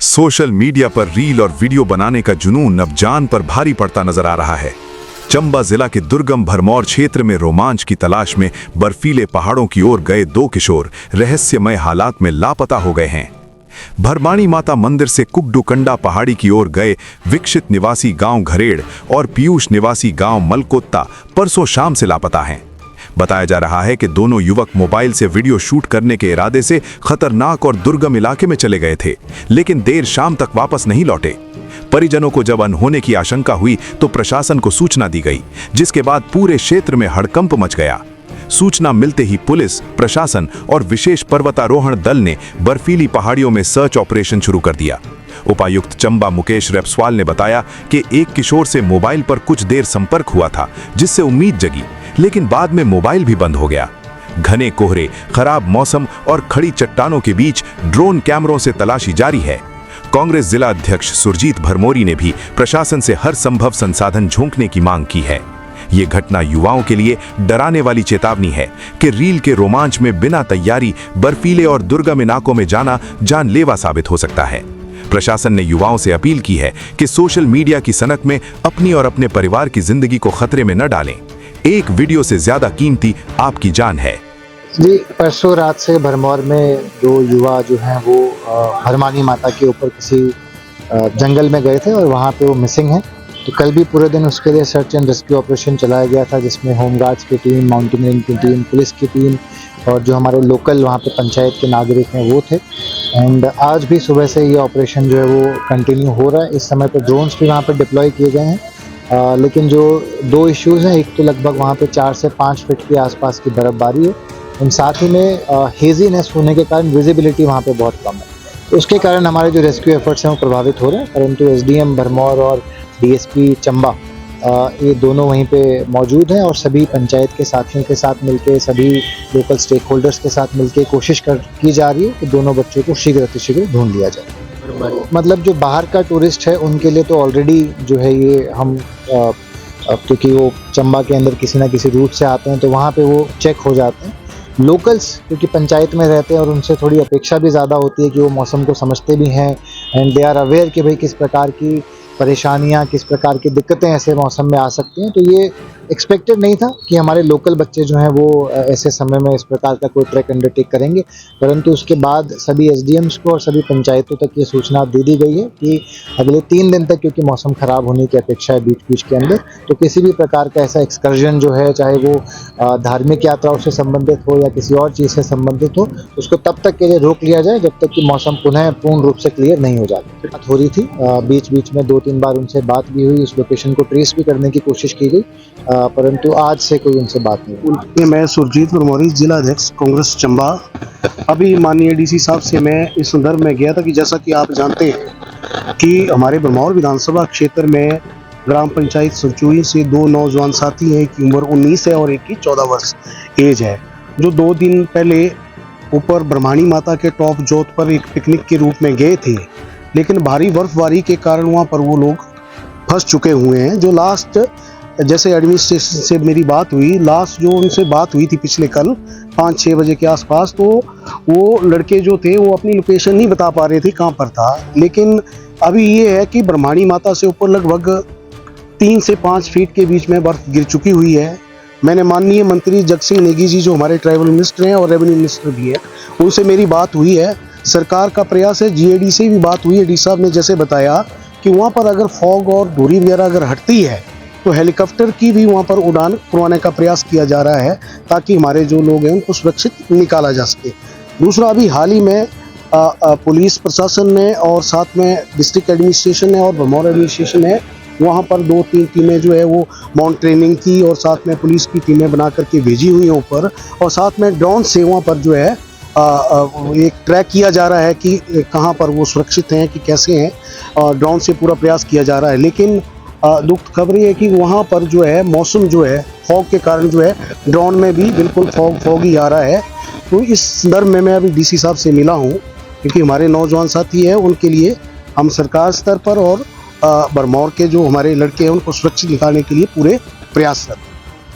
Social media पर reel और video बनाने का जुनून अब जान पर भारी पड़ता नजर आ रहा है। चंबा जिला के दुर्गम भरमौर क्षेत्र में रोमांच की तलाश में बर्फीले पहाड़ों की ओर गए दो किशोर रहस्यमय हालात में लापता हो गए हैं। भरमाणी माता मंदिर से कुकडुकंडा पहाड़ी की ओर गए विकसित निवासी गांव घरेड़ और पीयूष निवासी गांव मलकोत्ता परसों शाम से लापता हैं। बताया जा रहा है कि दोनों युवक मोबाइल से वीडियो शूट करने के इरादे से खतरनाक और दुर्गम इलाके में चले गए थे, लेकिन देर शाम तक वापस नहीं लौटे। परिजनों को जब अनहोने की आशंका हुई तो प्रशासन को सूचना दी गई, जिसके बाद पूरे क्षेत्र में हड़कंप मच गया। सूचना मिलते ही पुलिस, प्रशासन और विशेष पर्वतारोहण दल ने बर्फीली पहाड़ियों में सर्च ऑपरेशन शुरू कर दिया। उपायुक्त चंबा मुकेश रेपस्वाल ने बताया कि एक किशोर से मोबाइल पर कुछ देर संपर्क हुआ था, जिससे उम्मीद जगी, लेकिन बाद में मोबाइल भी बंद हो गया। घने कोहरे, खराब मौसम और खड़ी चट्टानों के बीच ड्रोन कैमरों से तलाशी जारी है। कांग्रेस जिला अध्यक्ष सुरजीत भरमौरी ने भी प्रशासन से हर संभव संसाधन झोंकने की मांग की है। ये घटना युवाओं के लिए डराने वाली चेतावनी है कि रील के रोमांच में बिना तैयारी बर्फीले और दुर्गम इलाकों में जाना जानलेवा साबित हो सकता है। प्रशासन ने युवाओं से अपील की है कि सोशल मीडिया की सनक में अपनी और अपने परिवार की जिंदगी को खतरे में न डालें। एक वीडियो से ज्यादा कीमती आपकी जान है। जी, परसों रात से भरमौर में दो युवा जो हैं वो भरमानी माता के ऊपर किसी जंगल में गए थे और वहाँ पे वो मिसिंग हैं। तो कल भी पूरे दिन उसके लिए सर्च एंड रेस्क्यू ऑपरेशन चलाया गया था, जिसमें होमगार्ड्स की टीम, माउंटेनियरिंग की टीम, पुलिस की टीम और जो हमारे लोकल वहाँ पे पंचायत के नागरिक हैं वो थे। एंड आज भी सुबह से ये ऑपरेशन जो है वो कंटिन्यू हो रहा है। इस समय पे ड्रोन्स भी वहाँ पे डिप्लॉय किए गए हैं। लेकिन जो दो इश्यूज़ हैं, एक तो लगभग वहाँ पे 4 से 5 फीट के आसपास की बर्फ़बारी है, और साथ ही में हेजीनेस होने के कारण विजिबिलिटी वहाँ पे बहुत कम है। उसके कारण हमारे जो रेस्क्यू एफर्ट्स हैं वो प्रभावित हो रहे हैं। परंतु एसडीएम भरमौर और डीएसपी चंबा ये दोनों वहीं पे मौजूद हैं और सभी पंचायत के साथियों के साथ मिलके, सभी लोकल स्टेक होल्डर्स के साथ मिलके कोशिश की जा रही है कि दोनों बच्चों को शीघ्र अतिशीघ्र ढूंढ लिया जाए। मतलब जो बाहर का टूरिस्ट है उनके लिए तो ऑलरेडी जो है ये हम क्योंकि वो चंबा के अंदर किसी ना किसी रूट से आते हैं तो वहाँ पे वो चेक हो जाते हैं। लोकल्स क्योंकि पंचायत में रहते हैं और उनसे थोड़ी अपेक्षा भी ज़्यादा होती है कि वो मौसम को समझते भी हैं एंड दे आर अवेयर कि भाई किस प्रकार की परेशानियां, किस प्रकार की दिक्कतें ऐसे मौसम में आ सकती हैं। तो ये एक्सपेक्टेड नहीं था कि हमारे लोकल बच्चे जो हैं वो ऐसे समय में इस प्रकार का कोई ट्रैक अंडरटेक करेंगे, परंतु उसके बाद सभी एसडीएम्स को और सभी पंचायतों तक ये सूचना दे दी गई है कि अगले 3 दिन तक, क्योंकि मौसम ख़राब होने की अपेक्षा है बीच बीच के अंदर, तो किसी भी प्रकार का ऐसा एक्सकर्जन जो है, चाहे वो धार्मिक यात्राओं से संबंधित हो या किसी और चीज़ से संबंधित हो, उसको तब तक के लिए रोक लिया जाए जब तक कि मौसम पुनः पूर्ण रूप से क्लियर नहीं हो जाता। बात हो रही थी, बीच बीच में 2-3 बार उनसे बात भी हुई, उस लोकेशन को ट्रेस भी करने की कोशिश की गई, परंतु आज से कोई उनसे बात नहीं हुई। मैं सुरजीत भरमौरी, जिला अध्यक्ष कांग्रेस चंबा। अभी माननीय डीसी साहब से मैं इस संदर्भ में गया था कि जैसा कि आप जानते हैं कि हमारे भरमौर विधानसभा क्षेत्र में ग्राम पंचायत सरचुई से 2 नौजवान साथी हैं, एक की उम्र 19 है और एक की 14 वर्ष एज है, जो 2 दिन पहले ऊपर भरमाणी माता के टॉप जोत पर एक पिकनिक के रूप में गए थे, लेकिन भारी बर्फबारी के कारण वहाँ पर वो लोग फंस चुके हुए हैं। जो लास्ट जैसे एडमिनिस्ट्रेशन से मेरी बात हुई, लास्ट जो उनसे बात हुई थी पिछले कल 5-6 बजे के आसपास, तो वो लड़के जो थे वो अपनी लोकेशन नहीं बता पा रहे थे कहाँ पर था। लेकिन अभी ये है कि भरमाणी माता से ऊपर लगभग 3 से 5 फीट के बीच में बर्फ गिर चुकी हुई है। मैंने माननीय मंत्री जगसिंह नेगी जी, जो हमारे ट्राइबल मिनिस्टर हैं और रेवेन्यू मिनिस्टर भी हैं, उनसे मेरी बात हुई है। सरकार का प्रयास है, जीएडी से भी बात हुई है। डी साहब ने जैसे बताया कि वहाँ पर अगर फॉग और धूरी वगैरह अगर हटती है तो हेलीकॉप्टर की भी वहाँ पर उड़ान करवाने का प्रयास किया जा रहा है, ताकि हमारे जो लोग हैं उनको सुरक्षित निकाला जा सके। दूसरा, अभी हाल ही में पुलिस प्रशासन ने और साथ में डिस्ट्रिक्ट एडमिनिस्ट्रेशन ने और भरमौर एडमिनिस्ट्रेशन ने वहाँ पर 2-3 टीमें जो है वो माउंट ट्रेनिंग की और साथ में पुलिस की टीमें बना करके भेजी हुई हैं ऊपर, और साथ में ड्रोन से वहाँ पर जो है एक ट्रैक किया जा रहा है कि कहाँ पर वो सुरक्षित हैं कि कैसे हैं, और ड्रोन से पूरा प्रयास किया जा रहा है। लेकिन दुख खबर ये है कि वहाँ पर जो है मौसम जो है फॉग के कारण जो है ड्रोन में भी बिल्कुल फॉग ही आ रहा है। तो इस संदर्भ में मैं अभी डीसी साहब से मिला हूँ, क्योंकि हमारे नौजवान साथी हैं उनके लिए हम सरकार स्तर पर और भरमौर के जो हमारे लड़के हैं उनको सुरक्षित निकालने के लिए पूरे प्रयासरत।